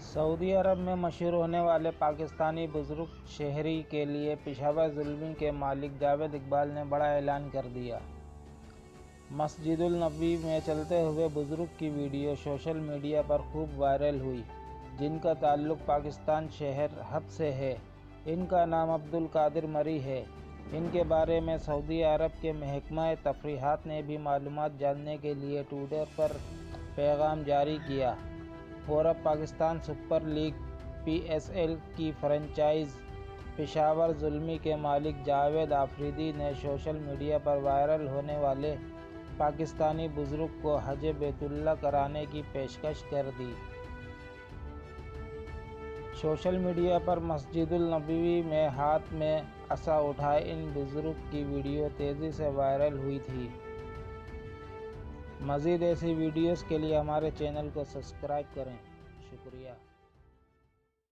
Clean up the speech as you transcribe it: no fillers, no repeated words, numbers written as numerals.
Saudi अरब में मशहूर होने वाले पाकिस्तानी बुजुर्ग शहरी के लिए पेशावर जुल्मी के मालिक जावेद इकबाल ने बड़ा ऐलान कर दिया। मस्जिदुल नबी में चलते हुए बुजुर्ग की वीडियो सोशल मीडिया पर खूब वायरल हुई, जिनका ताल्लुक़ पाकिस्तान शहर हब से है। इनका नाम अब्दुल कादिर मरी है। इनके बारे में सऊदी अरब के महकमा तफरीहात ने भी मालूमात जानने के लिए ट्विटर पर पैगाम जारी किया। और अब पाकिस्तान सुपर लीग PSL की फ्रेंचाइज पेशावर जुल्मी के मालिक जावेद आफरीदी ने सोशल मीडिया पर वायरल होने वाले पाकिस्तानी बुजुर्ग को हज बैतुल्लाह कराने की पेशकश कर दी। सोशल मीडिया पर मस्जिदुल नबवी में हाथ में असा उठाए इन बुजुर्ग की वीडियो तेज़ी से वायरल हुई थी। मज़ीद ऐसी वीडियोस के लिए हमारे चैनल को सब्सक्राइब करें। शुक्रिया।